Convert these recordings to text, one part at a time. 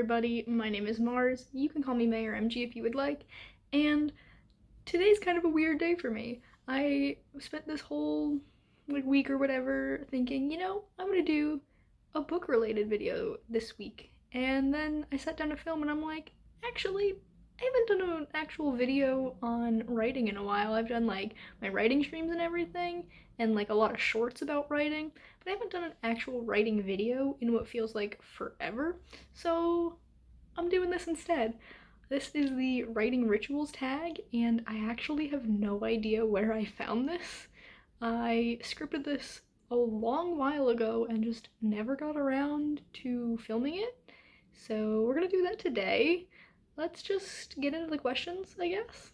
everybody, my name is Mars. You can call me May or MG if you would like, and today's kind of a weird day for me. I spent this whole week or whatever thinking, I'm gonna do a book related video this week. And then I sat down to film and I'm like, actually, I haven't done an actual video on writing in a while. I've done my writing streams and everything, and a lot of shorts about writing, but I haven't done an actual writing video in what feels like forever. So I'm doing this instead. This is the writing rituals tag, and I actually have no idea where I found this. I scripted this a long while ago and just never got around to filming it. So we're gonna do that today. Let's just get into the questions, I guess.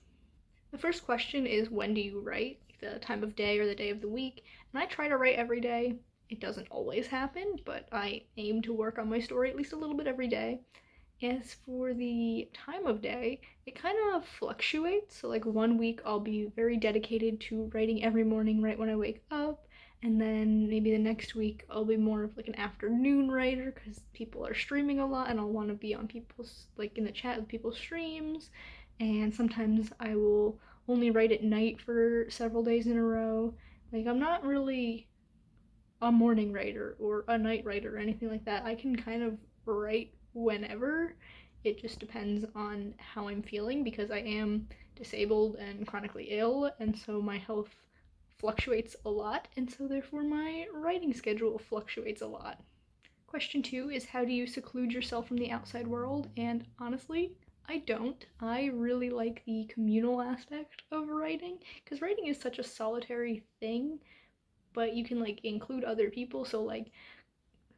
The first question is, when do you write? The time of day or the day of the week. And I try to write every day. It doesn't always happen, but I aim to work on my story at least a little bit every day. As for the time of day, it kind of fluctuates. So, one week I'll be very dedicated to writing every morning right when I wake up, and then maybe the next week I'll be more of an afternoon writer because people are streaming a lot and I'll want to be on people's, in the chat with people's streams. And sometimes I will only write at night for several days in a row. I'm not really a morning writer or a night writer or anything like that. I can kind of write whenever. It just depends on how I'm feeling because I am disabled and chronically ill, and so my health fluctuates a lot, and so therefore my writing schedule fluctuates a lot. Question 2 is, how do you seclude yourself from the outside world? And honestly, I don't. I really like the communal aspect of writing because writing is such a solitary thing, but you can include other people. So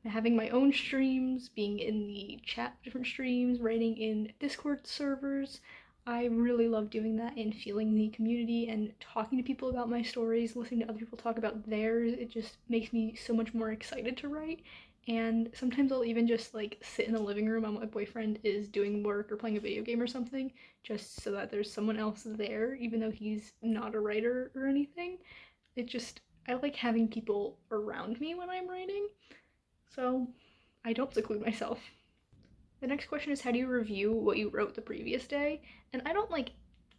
having my own streams, being in the chat different streams, writing in Discord servers. I really love doing that and feeling the community and talking to people about my stories, listening to other people talk about theirs. It just makes me so much more excited to write. And sometimes I'll even just sit in the living room while my boyfriend is doing work or playing a video game or something, just so that there's someone else there, even though he's not a writer or anything. I like having people around me when I'm writing. So I don't seclude myself. The next question is, how do you review what you wrote the previous day? And I don't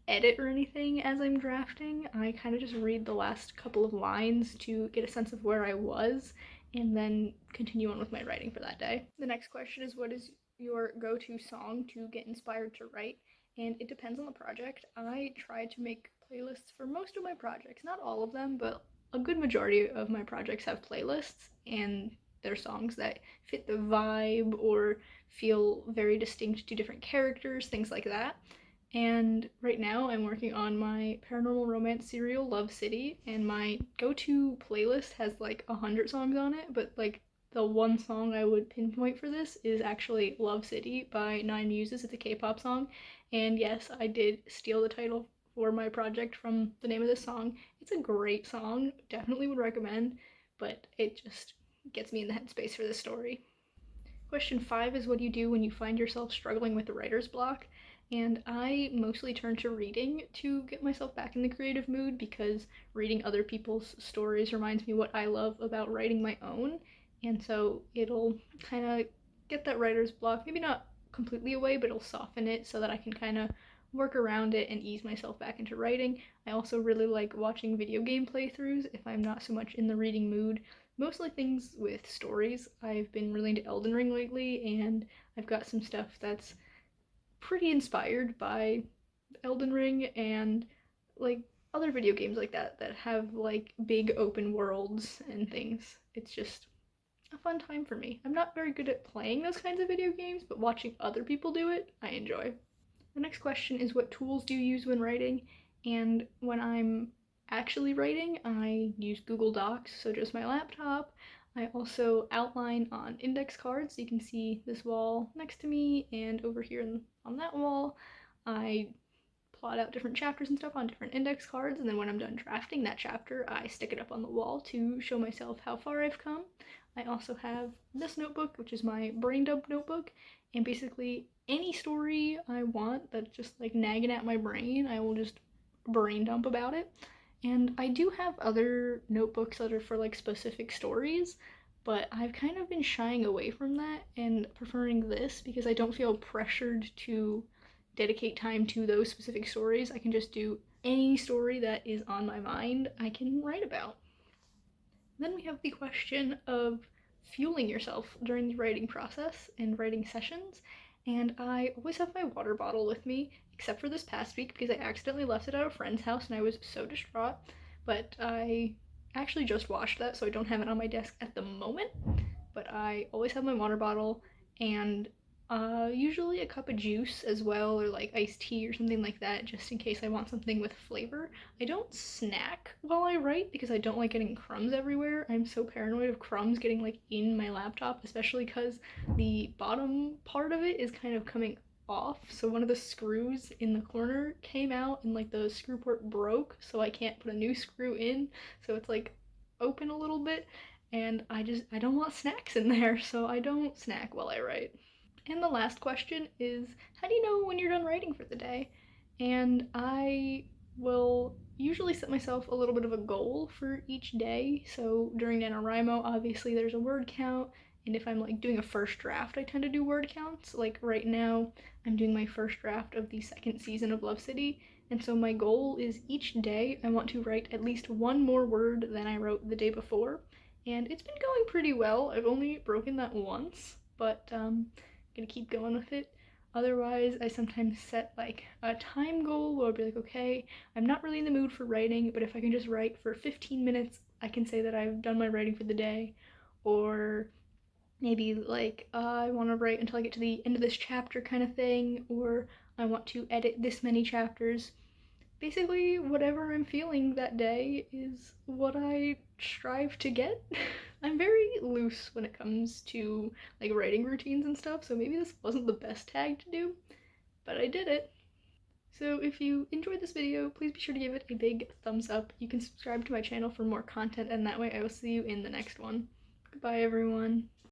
edit or anything as I'm drafting. I kind of just read the last couple of lines to get a sense of where I was and then continue on with my writing for that day. The next question is, what is your go-to song to get inspired to write? And it depends on the project. I try to make playlists for most of my projects, not all of them, but a good majority of my projects have playlists, and they're songs that fit the vibe or feel very distinct to different characters, things like that. And right now I'm working on my paranormal romance serial, Love City, and my go-to playlist has 100 songs on it, but the one song I would pinpoint for this is actually Love City by Nine Muses. It's a K-pop song, and yes, I did steal the title for my project from the name of this song. It's a great song, definitely would recommend, but it just gets me in the headspace for this story. Question 5 is, what do you do when you find yourself struggling with the writer's block? And I mostly turn to reading to get myself back in the creative mood because reading other people's stories reminds me what I love about writing my own. And so it'll kind of get that writer's block, maybe not completely away, but it'll soften it so that I can kind of work around it and ease myself back into writing. I also really like watching video game playthroughs if I'm not so much in the reading mood. Mostly things with stories. I've been really into Elden Ring lately, and I've got some stuff that's pretty inspired by Elden Ring and other video games like that have big open worlds and things. It's just a fun time for me. I'm not very good at playing those kinds of video games, but watching other people do it, I enjoy. The next question is, what tools do you use when writing? And when I'm actually writing, I use Google Docs, so just my laptop. I also outline on index cards, so you can see this wall next to me and over here on that wall. I plot out different chapters and stuff on different index cards, and then when I'm done drafting that chapter, I stick it up on the wall to show myself how far I've come. I also have this notebook, which is my brain dump notebook, and basically any story I want that's just nagging at my brain, I will just brain dump about it. And I do have other notebooks that are for specific stories. but I've kind of been shying away from that and preferring this because I don't feel pressured to dedicate time to those specific stories. I can just do any story that is on my mind, I can write about. Then we have the question of fueling yourself during the writing process and writing sessions. And I always have my water bottle with me, except for this past week because I accidentally left it at a friend's house and I was so distraught. But I actually just washed that, so I don't have it on my desk at the moment. But I always have my water bottle and usually a cup of juice as well, or like iced tea or something like that, just in case I want something with flavor. I don't snack while I write because I don't like getting crumbs everywhere. I'm so paranoid of crumbs getting like in my laptop, especially because the bottom part of it is kind of coming off. So one of the screws in the corner came out and like the screw port broke, so I can't put a new screw in. So it's like open a little bit and I don't want snacks in there, so I don't snack while I write. And the last question is, how do you know when you're done writing for the day? And I will usually set myself a little bit of a goal for each day. So during NaNoWriMo, obviously there's a word count, and if I'm like doing a first draft, I tend to do word counts. Like right now, I'm doing my first draft of the second season of Love City, and so my goal is each day I want to write at least one more word than I wrote the day before. And it's been going pretty well. I've only broken that once, but gonna keep going with it. Otherwise, I sometimes set like a time goal where I'll be like, okay, I'm not really in the mood for writing, but if I can just write for 15 minutes, I can say that I've done my writing for the day. Or maybe like I want to write until I get to the end of this chapter kind of thing, or I want to edit this many chapters. Basically, whatever I'm feeling that day is what I strive to get. I'm very loose when it comes to like writing routines and stuff, so maybe this wasn't the best tag to do, but I did it. So if you enjoyed this video, please be sure to give it a big thumbs up. You can subscribe to my channel for more content, and that way I will see you in the next one. Goodbye, everyone.